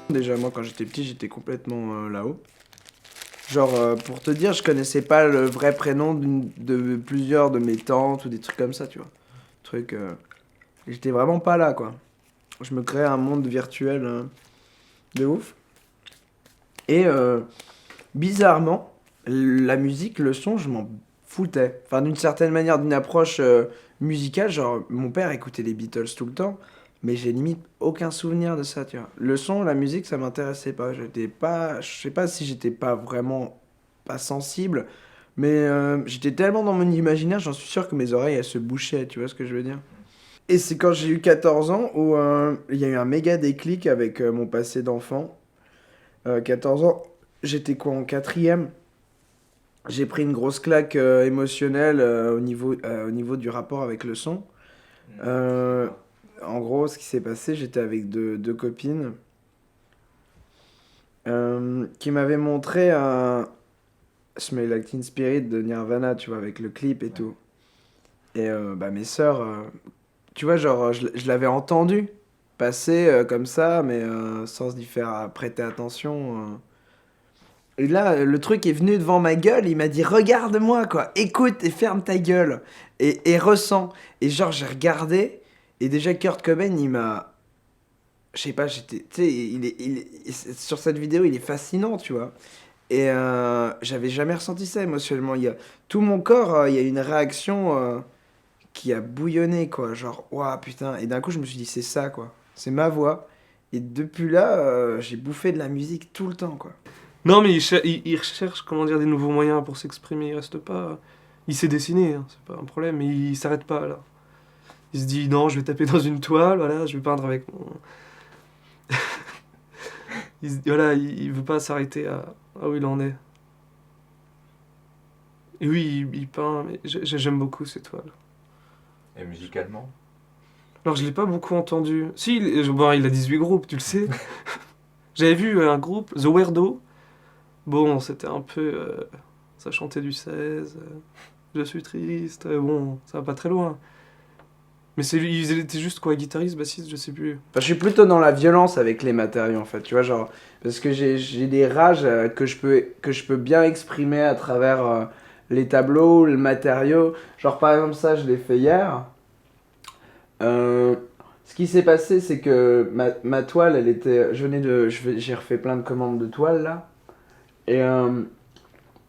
Déjà, moi, quand j'étais petit, j'étais complètement là-haut. Genre, pour te dire, je connaissais pas le vrai prénom de plusieurs de mes tantes ou des trucs comme ça, tu vois. Truc, j'étais vraiment pas là, quoi. Je me créais un monde virtuel de ouf. Et bizarrement, la musique, le son, je m'en foutais. Enfin, d'une certaine manière, d'une approche musicale, genre, mon père écoutait les Beatles tout le temps, mais j'ai limite aucun souvenir de ça, tu vois. Le son, la musique, ça m'intéressait pas. J'étais pas, je sais pas si j'étais pas vraiment pas sensible, mais j'étais tellement dans mon imaginaire, j'en suis sûr que mes oreilles, elles se bouchaient, tu vois ce que je veux dire. Et c'est quand j'ai eu 14 ans où il y a eu un méga déclic avec mon passé d'enfant. 14 ans, j'étais quoi en quatrième. J'ai pris une grosse claque émotionnelle au niveau du rapport avec le son. Euh, En gros, ce qui s'est passé, j'étais avec deux copines qui m'avaient montré un Smell Like Teen Spirit de Nirvana, tu vois, avec le clip et tout. Et bah, mes sœurs, tu vois, genre, je l'avais entendu passer comme ça, mais sans y faire prêter attention. Et là, le truc est venu devant ma gueule, il m'a dit regarde-moi quoi, écoute et ferme ta gueule et ressens. Et genre j'ai regardé et déjà Kurt Cobain il m'a, je sais pas, j'étais, tu sais, sur cette vidéo il est fascinant, tu vois. Et j'avais jamais ressenti ça émotionnellement. Il y a tout mon corps, il y a une réaction qui a bouillonné quoi, genre waouh putain. Et d'un coup je me suis dit c'est ça quoi, c'est ma voix. Et depuis là, j'ai bouffé de la musique tout le temps quoi. Non, mais il recherche, comment dire, des nouveaux moyens pour s'exprimer. Il reste pas. Il sait dessiner, hein, c'est pas un problème, mais il s'arrête pas là. Il se dit non, je vais taper dans une toile, voilà, je vais peindre avec mon. Voilà, il veut pas s'arrêter à où il en est. Et oui, il peint, mais j'aime beaucoup ces toiles. Et musicalement? Alors, je l'ai pas beaucoup entendu. Si, bon, il a 18 groupes, tu le sais. J'avais vu un groupe, The Weirdo. Bon, c'était un peu. Ça chantait du 16. Je suis triste. Bon, ça va pas très loin. Mais ils étaient juste quoi, guitariste, bassiste, je sais plus. Enfin, je suis plutôt dans la violence avec les matériaux en fait, tu vois, genre, parce que j'ai des rages que je peux bien exprimer à travers les tableaux, le matériau. Genre, par exemple, ça, je l'ai fait hier. Ce qui s'est passé, c'est que ma toile, elle était. J'ai refait plein de commandes de toile là. Et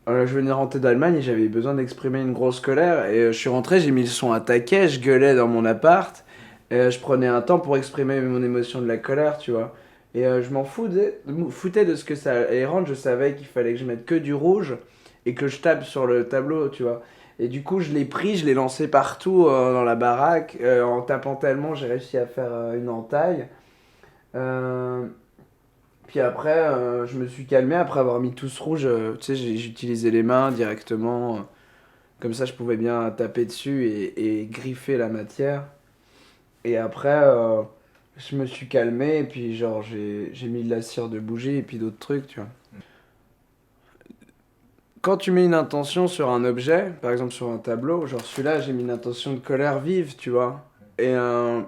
je venais de rentrer d'Allemagne et j'avais besoin d'exprimer une grosse colère. Et je suis rentré, j'ai mis le son à taquet, je gueulais dans mon appart. Et je prenais un temps pour exprimer mon émotion de la colère, tu vois. Et je foutais de ce que ça allait rendre. Je savais qu'il fallait que je mette que du rouge et que je tape sur le tableau, tu vois. Et du coup, je l'ai pris, je l'ai lancé partout dans la baraque. En tapant tellement, j'ai réussi à faire une entaille. Euh, Puis après, je me suis calmé après avoir mis tout ce rouge. Tu sais, j'ai utilisé les mains directement. Comme ça, je pouvais bien taper dessus et griffer la matière. Et après, je me suis calmé et puis genre j'ai mis de la cire de bougie et puis d'autres trucs, tu vois. Quand tu mets une intention sur un objet, par exemple sur un tableau, genre celui-là, j'ai mis une intention de colère vive, tu vois. Et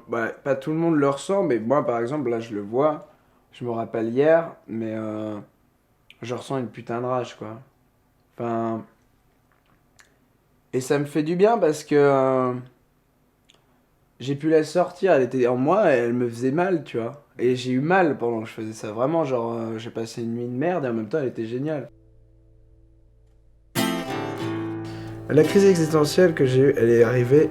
bah, pas tout le monde le ressent, mais moi, par exemple, là, je le vois. Je me rappelle hier, mais je ressens une putain de rage, quoi. Enfin, et ça me fait du bien parce que j'ai pu la sortir, elle était en moi et elle me faisait mal, tu vois. Et j'ai eu mal pendant que je faisais ça, vraiment, genre, j'ai passé une nuit de merde et en même temps, elle était géniale. La crise existentielle que j'ai eue, elle est arrivée,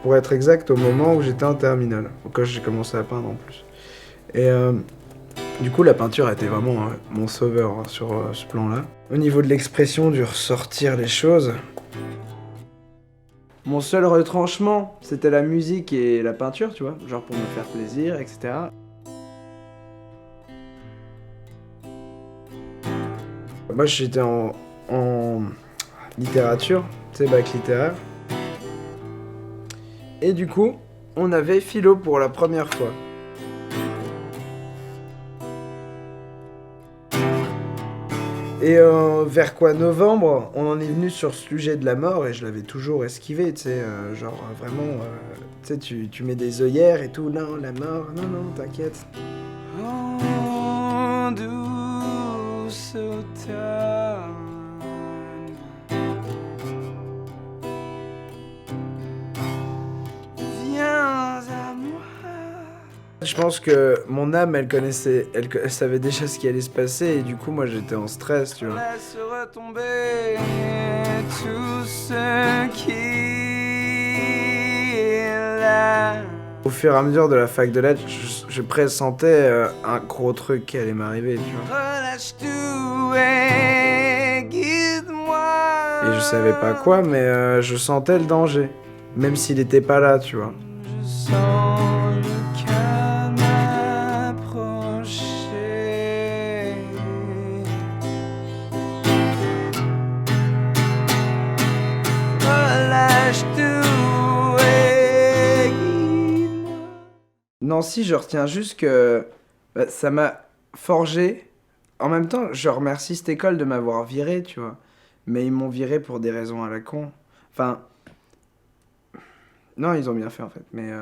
pour être exact, au moment où j'étais en terminale, quand j'ai commencé à peindre en plus. Et du coup, la peinture a été vraiment mon sauveur sur ce plan-là. Au niveau de l'expression, du ressortir les choses, mon seul retranchement, c'était la musique et la peinture, tu vois, genre pour me faire plaisir, etc. Moi, j'étais en littérature, tu sais, bac littéraire. Et du coup, on avait philo pour la première fois. Et vers quoi, novembre, on en est venu sur ce sujet de la mort et je l'avais toujours esquivé, tu sais, genre vraiment, tu sais, tu mets des œillères et tout, non, la mort, non, non, t'inquiète. Oh. automne. Viens à moi. Je pense que mon âme, elle connaissait, elle savait déjà ce qui allait se passer et du coup, moi, j'étais en stress, tu vois. Laisse retomber tout ce qui est là. Au fur et à mesure de la fac de lettres, je pressentais un gros truc qui allait m'arriver, tu vois. Relâche tout et guide-moi. Et je savais pas quoi, mais je sentais le danger, même s'il était pas là, tu vois. Je sens le calme approcher. Relâche tout et guide-moi. Non, si, je retiens juste que ça m'a forgé. En même temps, je remercie cette école de m'avoir viré, tu vois. Mais ils m'ont viré pour des raisons à la con. Enfin... Non, ils ont bien fait, en fait. Mais...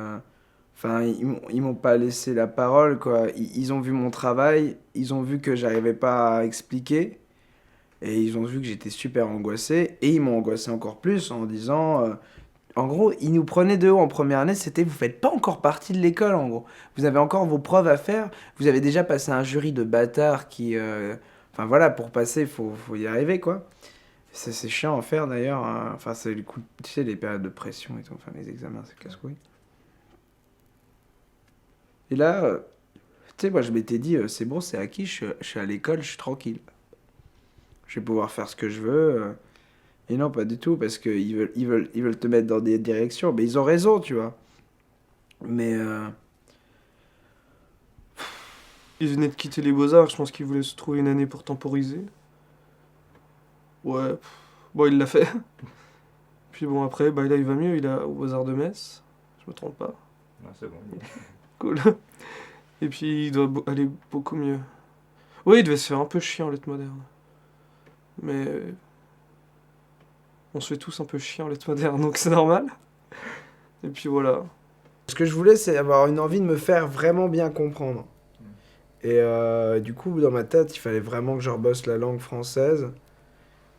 Enfin, ils m'ont pas laissé la parole, quoi. Ils ont vu mon travail, ils ont vu que j'arrivais pas à expliquer, et ils ont vu que j'étais super angoissé, et ils m'ont angoissé encore plus en disant... en gros, ils nous prenaient de haut en première année, c'était vous faites pas encore partie de l'école, en gros. Vous avez encore vos preuves à faire, vous avez déjà passé un jury de bâtards qui... Enfin voilà, pour passer, faut y arriver, quoi. C'est chiant à faire, d'ailleurs. Hein. Enfin, c'est le coup, tu sais, les périodes de pression et tout, enfin les examens, c'est casse-couille. Et là, tu sais, moi je m'étais dit, c'est bon, c'est acquis, je suis à l'école, je suis tranquille. Je vais pouvoir faire ce que je veux. Et non, pas du tout, parce qu'ils veulent te mettre dans des directions. Mais ils ont raison, tu vois. Mais... Il venait de quitter les Beaux-Arts, je pense qu'il voulait se trouver une année pour temporiser. Ouais, bon, il l'a fait. Puis bon, après, bah, là, il va mieux, il est aux Beaux-Arts de Metz. Je me trompe pas. Non, c'est bon. Cool. Et puis, il doit aller beaucoup mieux. Oui, il devait se faire un peu chier en lettres modernes. Mais... on se fait tous un peu chier en lettres modernes, donc c'est normal. Et puis voilà. Ce que je voulais, c'est avoir une envie de me faire vraiment bien comprendre. Et du coup, dans ma tête, il fallait vraiment que je rebosse la langue française,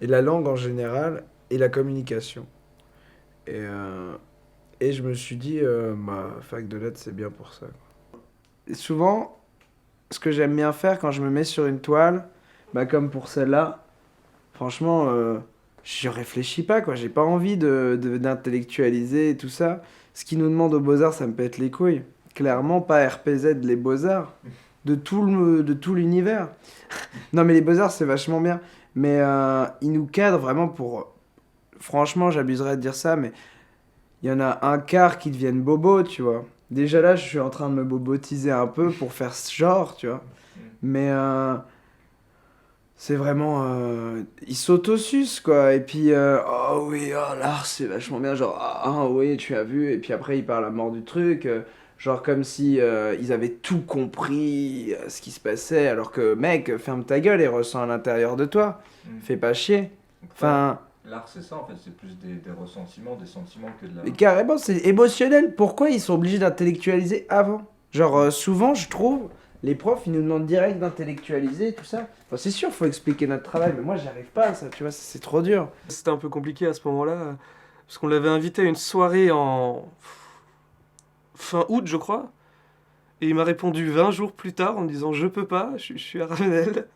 et la langue en général, et la communication. Et je me suis dit, ma fac de lettres, c'est bien pour ça. Et souvent, ce que j'aime bien faire quand je me mets sur une toile, bah comme pour celle-là, franchement, je réfléchis pas, quoi. J'ai pas envie d'intellectualiser et tout ça. Ce qu'ils nous demandent aux Beaux-Arts, ça me pète les couilles. Clairement, pas RPZ, les Beaux-Arts. De tout l'univers. Non, mais les Beaux-Arts, c'est vachement bien. Mais ils nous cadrent vraiment pour... Franchement, j'abuserais de dire ça, mais il y en a un quart qui deviennent bobos, tu vois. Déjà là, je suis en train de me bobotiser un peu pour faire ce genre, tu vois. Mais c'est vraiment... ils s'autosucent, quoi. Et puis, oh oui, oh, l'art, c'est vachement bien. Genre, ah oui, tu as vu. Et puis après, ils parlent à mort du truc. Genre comme si ils avaient tout compris, ce qui se passait. Alors que, mec, ferme ta gueule et ressens à l'intérieur de toi. Fais pas chier. Enfin... L'art, c'est ça, en fait. C'est plus des ressentiments, des sentiments que de la... Mais carrément, c'est émotionnel. Pourquoi ils sont obligés d'intellectualiser avant? Genre, souvent, je trouve, les profs, ils nous demandent direct d'intellectualiser et tout ça. Enfin, c'est sûr, faut expliquer notre travail, mais moi, j'y arrive pas à ça, tu vois, c'est trop dur. C'était un peu compliqué à ce moment-là, parce qu'on l'avait invité à une soirée en... fin août, je crois. Et il m'a répondu 20 jours plus tard en me disant « Je peux pas, je suis à Ravenel. »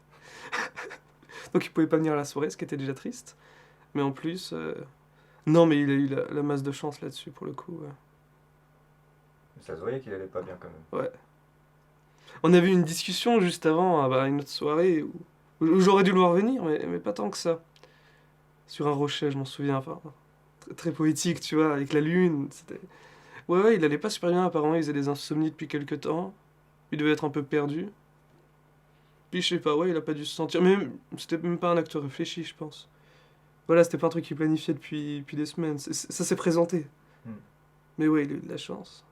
Donc il pouvait pas venir à la soirée, ce qui était déjà triste. Mais en plus... non, mais il a eu la masse de chance là-dessus, pour le coup. Ouais. Ça se voyait qu'il allait pas bien, quand même. Ouais. On avait eu une discussion juste avant, à une autre soirée, où j'aurais dû le voir venir, mais pas tant que ça. Sur un rocher, je m'en souviens. Enfin, très poétique, tu vois, avec la lune. C'était... Ouais, il allait pas super bien, apparemment, il faisait des insomnies depuis quelques temps. Il devait être un peu perdu. Puis je sais pas, ouais, il a pas dû se sentir... Mais c'était même pas un acte réfléchi, je pense. Voilà, c'était pas un truc qu'il planifiait depuis des semaines. Ça s'est présenté. Mais ouais, il a eu de la chance.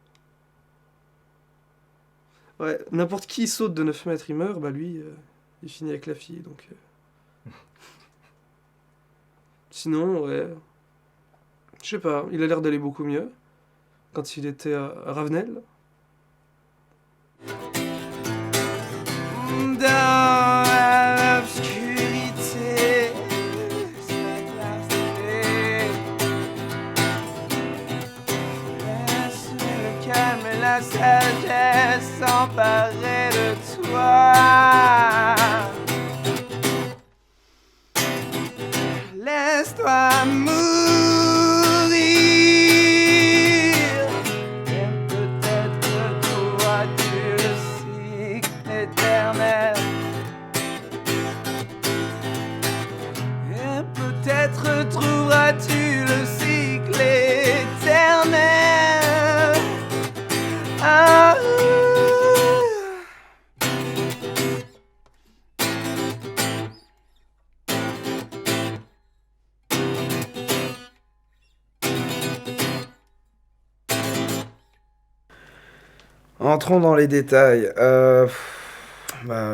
Ouais, n'importe qui saute de 9 mètres, il meurt, bah lui, il finit avec la fille, donc... Sinon, ouais... Je sais pas, il a l'air d'aller beaucoup mieux. Quand il était à Ravenel. Dans l'obscurité. sagesse s'emparer de toi. Laisse-toi mourir, et peut-être trouveras-tu le cycle éternel. Et peut-être trouveras-tu le cycle éternel. Ah. Entrons dans les détails.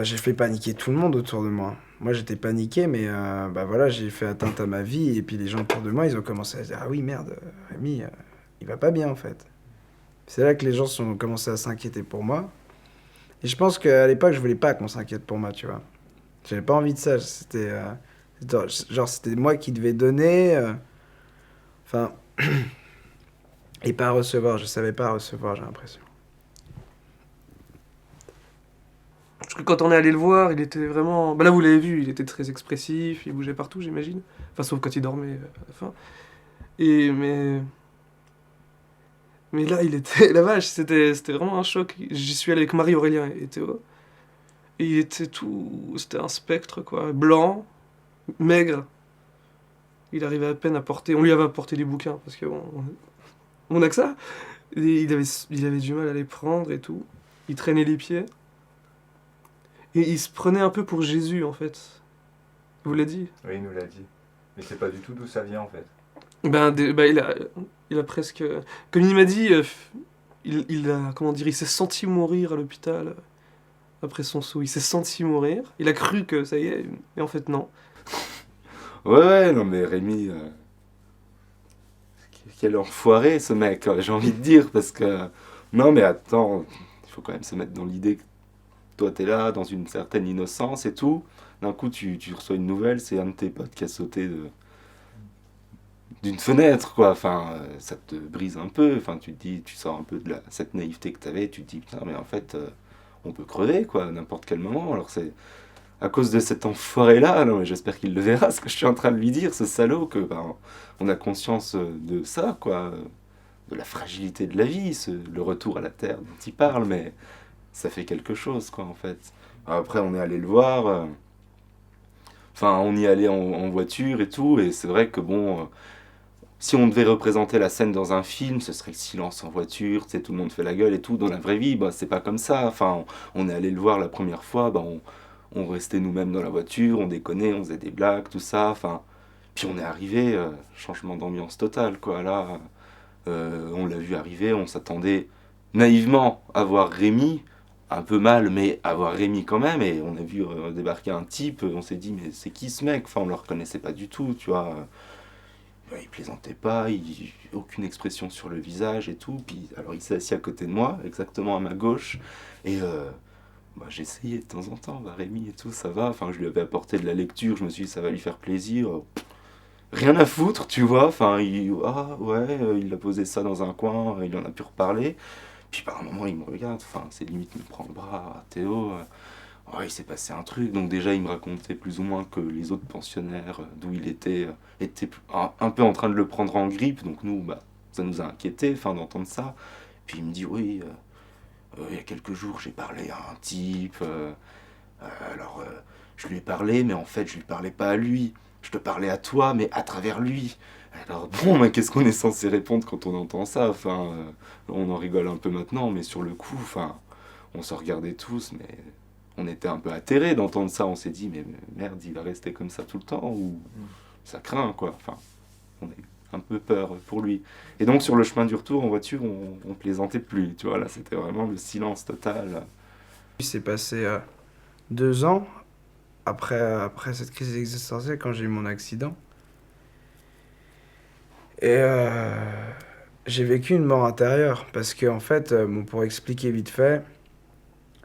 J'ai fait paniquer tout le monde autour de moi. Moi, j'étais paniqué, mais voilà, j'ai fait atteinte à ma vie. Et puis les gens autour de moi, ils ont commencé à se dire, ah oui, merde, Rémi, il va pas bien en fait. C'est là que les gens ont commencé à s'inquiéter pour moi. Et je pense qu'à l'époque, je voulais pas qu'on s'inquiète pour moi, tu vois. J'avais pas envie de ça. C'était genre, c'était moi qui devais donner. Enfin, et pas recevoir. Je savais pas recevoir, j'ai l'impression. Parce que quand on est allé le voir, il était vraiment... Bah là, vous l'avez vu, il était très expressif, il bougeait partout, j'imagine. Enfin, sauf quand il dormait à la fin. Mais là, il était... La vache, c'était vraiment un choc. J'y suis allé avec Marie-Aurélien et Théo. Et il était tout... C'était un spectre, quoi. Blanc, maigre. Il arrivait à peine à porter... On lui avait apporté des bouquins, parce on a que ça. Et il avait du mal à les prendre et tout. Il traînait les pieds. Et il se prenait un peu pour Jésus, en fait. Il vous l'a dit? Oui, il nous l'a dit. Mais c'est pas du tout d'où ça vient en fait. Il a presque... Comme il m'a dit, il a... Comment dire? Il s'est senti mourir à l'hôpital après son saut. Il s'est senti mourir. Il a cru que ça y est, et en fait, non. Ouais, non mais Rémi, quel enfoiré ce mec, j'ai envie de dire, parce que... Non mais attends, il faut quand même se mettre dans l'idée que toi t'es là, dans une certaine innocence et tout. D'un coup tu reçois une nouvelle, c'est un de tes potes qui a sauté d'une fenêtre, quoi. Enfin, ça te brise un peu. Enfin, tu te dis, tu sors un peu de cette naïveté que t'avais, tu te dis, putain, mais en fait, on peut crever, quoi, à n'importe quel moment. Alors c'est... À cause de cet enfoiré-là, non mais j'espère qu'il le verra, ce que je suis en train de lui dire, ce salaud, que on a conscience de ça, quoi, de la fragilité de la vie, le retour à la terre dont il parle, mais ça fait quelque chose, quoi, en fait. Après, on est allé le voir, enfin, on y allait en voiture et tout, et c'est vrai que bon, si on devait représenter la scène dans un film, ce serait le silence en voiture, tu sais, tout le monde fait la gueule et tout. Dans la vraie vie, bah, c'est pas comme ça. Enfin, on est allé le voir la première fois, bah, on restait nous-mêmes dans la voiture, on déconnait, on faisait des blagues, tout ça. Enfin, puis on est arrivé, changement d'ambiance total, quoi. Là, on l'a vu arriver, on s'attendait naïvement à voir Rémi, un peu mal, mais à voir Rémi quand même. Et on a vu débarquer un type, on s'est dit, mais c'est qui ce mec? Enfin, on le reconnaissait pas du tout, tu vois. Il plaisantait pas, aucune expression sur le visage et tout. Puis, alors il s'est assis à côté de moi, exactement à ma gauche. Et j'ai essayé de temps en temps, Rémi et tout, ça va. Enfin, je lui avais apporté de la lecture, je me suis dit, ça va lui faire plaisir. Rien à foutre, tu vois. Enfin, il a posé ça dans un coin, il en a pu reparler. Puis par un moment, il me regarde, enfin, c'est limite, il me prend le bras, Théo. Il s'est passé un truc. Donc déjà, il me racontait plus ou moins que les autres pensionnaires d'où il était étaient un peu en train de le prendre en grippe. Donc nous, ça nous a inquiétés, d'entendre ça. Puis il me dit, oui, il y a quelques jours, j'ai parlé à un type. Je lui ai parlé, mais en fait, je lui parlais pas à lui. Je te parlais à toi, mais à travers lui. Alors bon, mais qu'est-ce qu'on est censé répondre quand on entend ça? Enfin, on en rigole un peu maintenant, mais sur le coup, on se regardait tous, mais... On était un peu atterrés d'entendre ça, on s'est dit, mais merde, il va rester comme ça tout le temps, ou ça craint, quoi. Enfin, on a eu un peu peur pour lui. Et donc, sur le chemin du retour, en voiture, on plaisantait plus, tu vois, là, c'était vraiment le silence total. Il s'est passé 2 ans après cette crise existentielle, quand j'ai eu mon accident. Et j'ai vécu une mort intérieure, parce que, en fait, pour expliquer vite fait,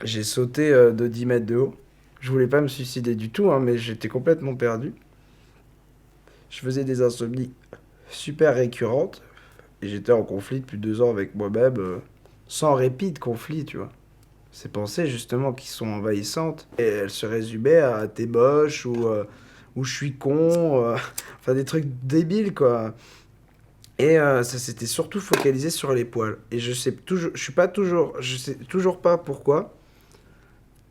j'ai sauté de 10 mètres de haut. Je voulais pas me suicider du tout, mais j'étais complètement perdu. Je faisais des insomnies super récurrentes. Et j'étais en conflit depuis 2 ans avec moi-même. sans répit de conflit, tu vois. Ces pensées, justement, qui sont envahissantes, et elles se résumaient à t'es moche, ou je suis con, enfin des trucs débiles, quoi. Et ça s'était surtout focalisé sur les poils. Et je sais toujours pas pourquoi.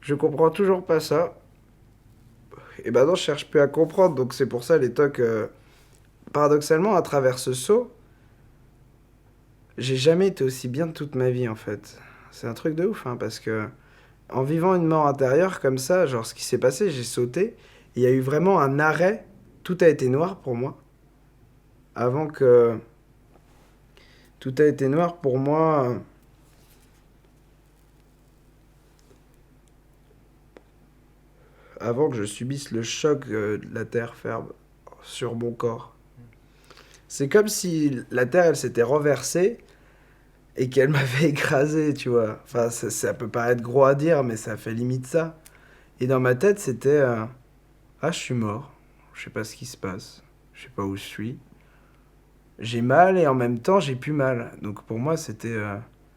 Je comprends toujours pas ça. Et maintenant, je cherche plus à comprendre. Donc c'est pour ça les tocs. Paradoxalement, à travers ce saut, j'ai jamais été aussi bien de toute ma vie en fait. C'est un truc de ouf, hein, parce que en vivant une mort intérieure comme ça, genre ce qui s'est passé, j'ai sauté. Il y a eu vraiment un arrêt. Tout a été noir pour moi. Avant que. Tout a été noir pour moi. Avant que je subisse le choc de la terre ferme sur mon corps. C'est comme si la terre, elle s'était renversée et qu'elle m'avait écrasé, tu vois. Enfin, ça peut paraître gros à dire, mais ça fait limite ça. Et dans ma tête, c'était ah, je suis mort. Je sais pas ce qui se passe. Je sais pas où je suis. J'ai mal et en même temps, j'ai plus mal. Donc pour moi, c'était.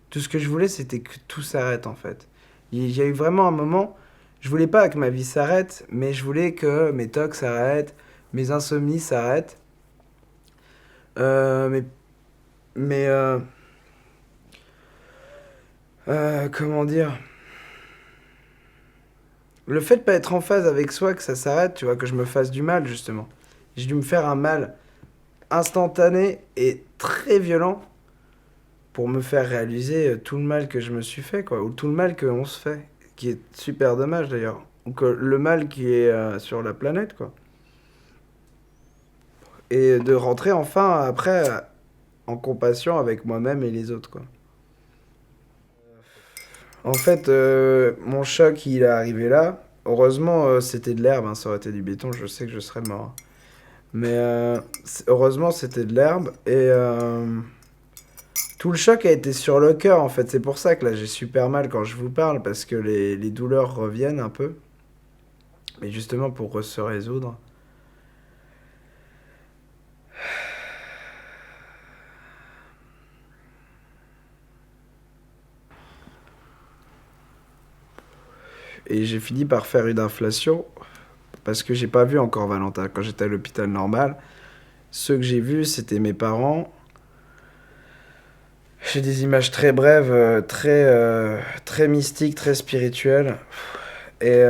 Tout ce que je voulais, c'était que tout s'arrête en fait. Il y a eu vraiment un moment. Je voulais pas que ma vie s'arrête, mais je voulais que mes tocs s'arrêtent, mes insomnies s'arrêtent. Euh, mais. Mais. Comment dire? Le fait de pas être en phase avec soi, que ça s'arrête, tu vois, que je me fasse du mal, justement. J'ai dû me faire un mal instantané et très violent pour me faire réaliser tout le mal que je me suis fait, quoi, ou tout le mal qu'on se fait, qui est super dommage d'ailleurs, ou que le mal qui est sur la planète, quoi. Et de rentrer enfin après en compassion avec moi-même et les autres, quoi. En fait, mon choc, il est arrivé là. Heureusement, c'était de l'herbe, hein, ça aurait été du béton, je sais que je serais mort. Mais heureusement, c'était de l'herbe et tout le choc a été sur le cœur, en fait. C'est pour ça que là, j'ai super mal quand je vous parle, parce que les douleurs reviennent un peu. Mais justement, pour se résoudre. Et j'ai fini par faire une inflation, parce que j'ai pas vu encore Valentin. Quand j'étais à l'hôpital normal, ceux que j'ai vus, c'était mes parents. J'ai des images très brèves, très mystiques, très spirituelles. Et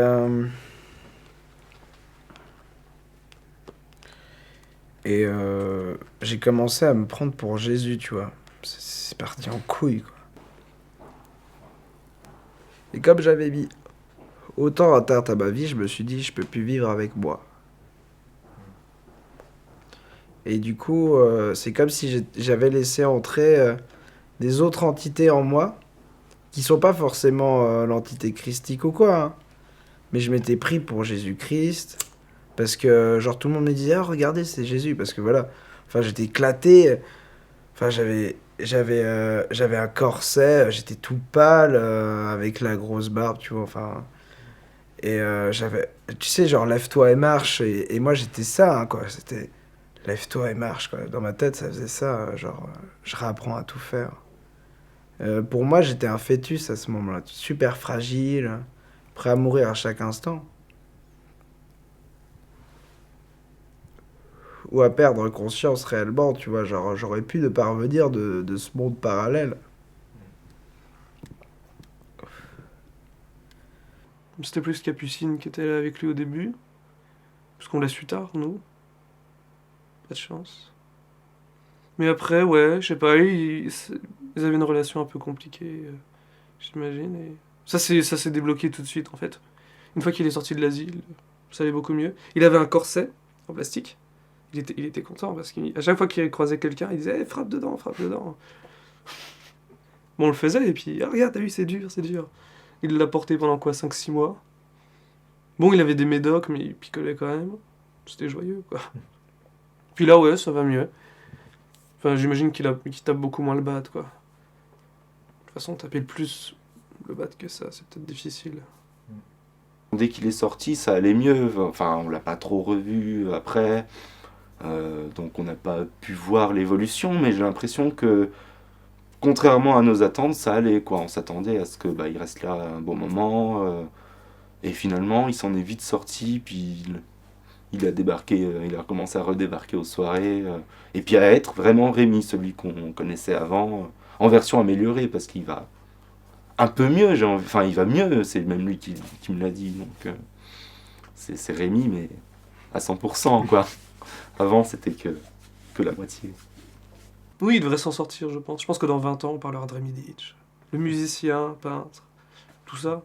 j'ai commencé à me prendre pour Jésus, tu vois. C'est parti en couille, quoi. Et comme j'avais mis autant atteinte à ma vie, je me suis dit, je peux plus vivre avec moi. Et du coup, c'est comme si j'avais laissé entrer des autres entités en moi, qui sont pas forcément l'entité christique ou quoi, hein. Mais je m'étais pris pour Jésus-Christ, parce que genre tout le monde me disait, oh regardez, c'est Jésus, parce que voilà, enfin j'étais éclaté, enfin j'avais un corset, j'étais tout pâle, avec la grosse barbe, tu vois, enfin... Et j'avais, tu sais, genre lève-toi et marche, et moi j'étais ça, hein, quoi, c'était lève-toi et marche, quoi. Dans ma tête ça faisait ça, genre je réapprends à tout faire. Pour moi j'étais un fœtus à ce moment-là, super fragile, prêt à mourir à chaque instant. Ou à perdre conscience réellement, tu vois, genre j'aurais pu ne pas revenir de ce monde parallèle. C'était plus Capucine qui était là avec lui au début. Parce qu'on l'a su tard, nous. Pas de chance. Mais après, ouais, je sais pas, ils avaient une relation un peu compliquée, j'imagine. Et ça s'est débloqué tout de suite, en fait. Une fois qu'il est sorti de l'asile, ça allait beaucoup mieux. Il avait un corset en plastique. Il était content parce qu'à chaque fois qu'il croisait quelqu'un, il disait frappe dedans, frappe dedans. Bon, on le faisait, et puis, ah, regarde, t'as vu, c'est dur, c'est dur. Il l'a porté pendant quoi, 5-6 mois. Bon, il avait des médocs, mais il picolait quand même. C'était joyeux, quoi. Puis là, ouais, ça va mieux. Enfin, j'imagine qu'il tape beaucoup moins le bat, quoi. De toute façon, taper le plus le bat que ça, c'est peut-être difficile. Dès qu'il est sorti, ça allait mieux. Enfin, on l'a pas trop revu après. Donc on n'a pas pu voir l'évolution, mais j'ai l'impression que contrairement à nos attentes, ça allait, quoi. On s'attendait à ce que il reste là un bon moment. Et finalement, il s'en est vite sorti, puis il a débarqué, il a commencé à redébarquer aux soirées, et puis à être vraiment Rémi, celui qu'on connaissait avant, en version améliorée, parce qu'il va un peu mieux, enfin il va mieux, c'est même lui qui me l'a dit, donc c'est Rémi, mais à 100%, quoi. Avant, c'était que la moitié. Oui, il devrait s'en sortir, je pense. Je pense que dans 20 ans, on parlera de Rémi Ditch. Le musicien, peintre, tout ça.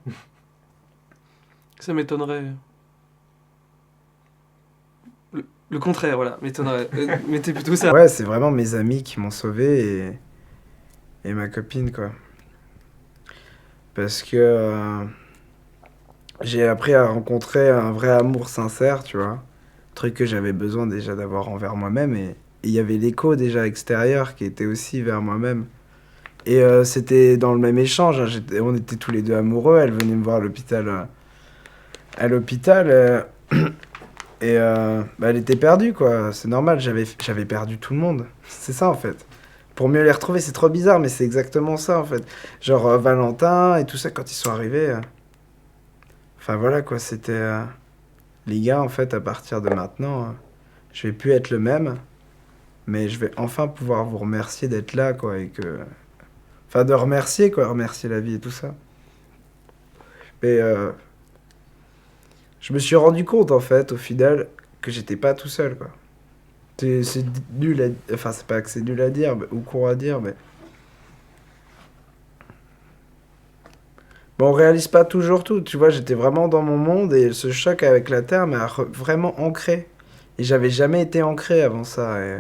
Ça m'étonnerait. Le contraire, voilà, m'étonnerait. Mettez plutôt ça. Ouais, c'est vraiment mes amis qui m'ont sauvé et ma copine, quoi. Parce que j'ai appris à rencontrer un vrai amour sincère, tu vois. Truc que j'avais besoin déjà d'avoir envers moi-même. Et il y avait l'écho déjà extérieur qui était aussi vers moi-même. Et c'était dans le même échange, hein, on était tous les deux amoureux. Elle venait me voir à l'hôpital. Et elle était perdue, quoi. C'est normal, j'avais perdu tout le monde. C'est ça, en fait. Pour mieux les retrouver, c'est trop bizarre, mais c'est exactement ça, en fait. Genre Valentin et tout ça, quand ils sont arrivés. Enfin, voilà, quoi. C'était. Les gars, en fait, à partir de maintenant, je vais plus être le même. Mais je vais enfin pouvoir vous remercier d'être là, quoi. Et que. Enfin, de remercier, quoi. Remercier la vie et tout ça. Mais. Je me suis rendu compte, en fait, au final, que j'étais pas tout seul, quoi. C'est nul à... Enfin, c'est pas que c'est nul à dire, ou court à dire, mais... Bon, on réalise pas toujours tout, tu vois, j'étais vraiment dans mon monde, et ce choc avec la Terre m'a vraiment ancré. Et j'avais jamais été ancré avant ça, et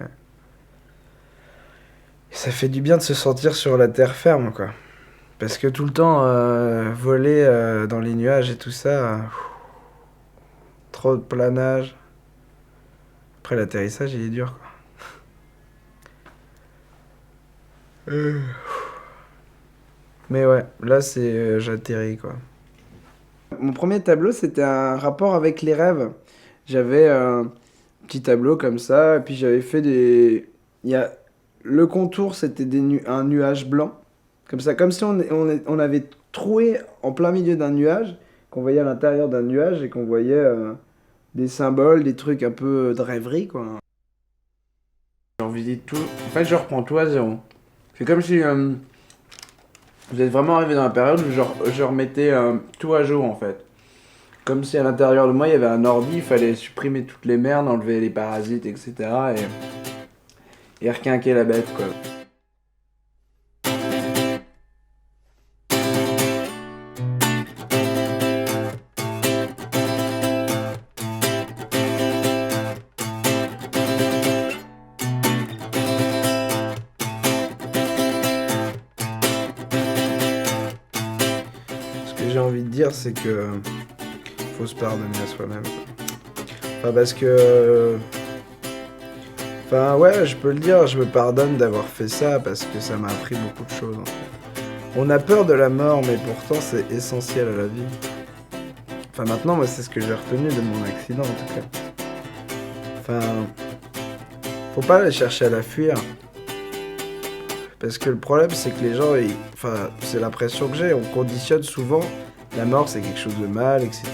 ça fait du bien de se sentir sur la terre ferme, quoi. Parce que tout le temps, voler dans les nuages et tout ça... Trop de planage. Après, l'atterrissage, il est dur, quoi. Mais ouais, là, c'est... j'atterris, quoi. Mon premier tableau, c'était un rapport avec les rêves. J'avais un petit tableau comme ça, et puis j'avais fait des... Il y a... Le contour, c'était un nuage blanc. Comme ça, comme si on avait troué en plein milieu d'un nuage, qu'on voyait à l'intérieur d'un nuage, et qu'on voyait... des symboles, des trucs un peu de rêverie, quoi. J'ai envie de tout. En fait, je reprends tout à zéro. C'est comme si vous êtes vraiment arrivé dans la période où je remettais tout à jour, en fait. Comme si à l'intérieur de moi, il y avait un ordi, il fallait supprimer toutes les merdes, enlever les parasites, etc. Et requinquer la bête, quoi. Ce que j'ai envie de dire, c'est que faut se pardonner à soi-même. Enfin, parce que... Enfin, ouais, je peux le dire, je me pardonne d'avoir fait ça, parce que ça m'a appris beaucoup de choses, en fait. On a peur de la mort, mais pourtant, c'est essentiel à la vie. Enfin, maintenant, moi, c'est ce que j'ai retenu de mon accident, en tout cas. Enfin... Faut pas aller chercher à la fuir. Parce que le problème, c'est que les gens, enfin, c'est l'impression que j'ai, on conditionne souvent la mort, c'est quelque chose de mal, etc.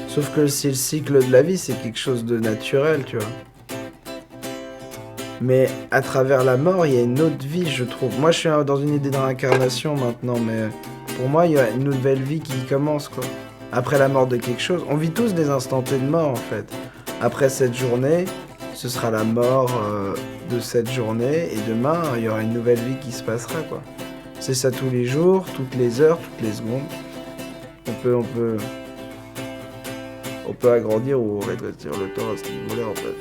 Sauf que c'est le cycle de la vie, c'est quelque chose de naturel, tu vois. Mais à travers la mort, il y a une autre vie, je trouve. Moi, je suis dans une idée de réincarnation maintenant, mais pour moi, il y a une nouvelle vie qui commence, quoi. Après la mort de quelque chose, on vit tous des instants T de mort, en fait. Après cette journée, ce sera la mort de cette journée, et demain, il y aura une nouvelle vie qui se passera, quoi. C'est ça tous les jours, toutes les heures, toutes les secondes. On peut agrandir ou rétrécir le temps à ce niveau-là, en fait.